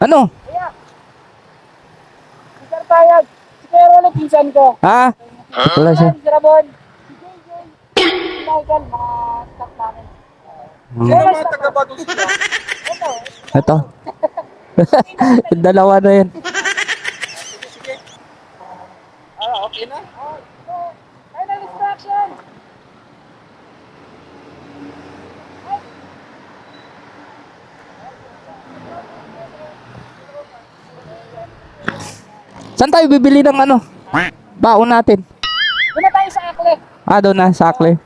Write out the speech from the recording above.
Ano? Kaya. Sir Payag. Si Kuya Rolly, pinsan ko. Ha? Wala siya. Si Ramon. Si JJ. Si Michael, mga staff namin. Hmm. Sino mga taga-Bato sila? Ito. Dalawa na yan. Sige. Okay na? Final instruction. Saan tayo bibili ng ano? Baon natin. Doon na tayo sa Akle. Doon na, sa Akle.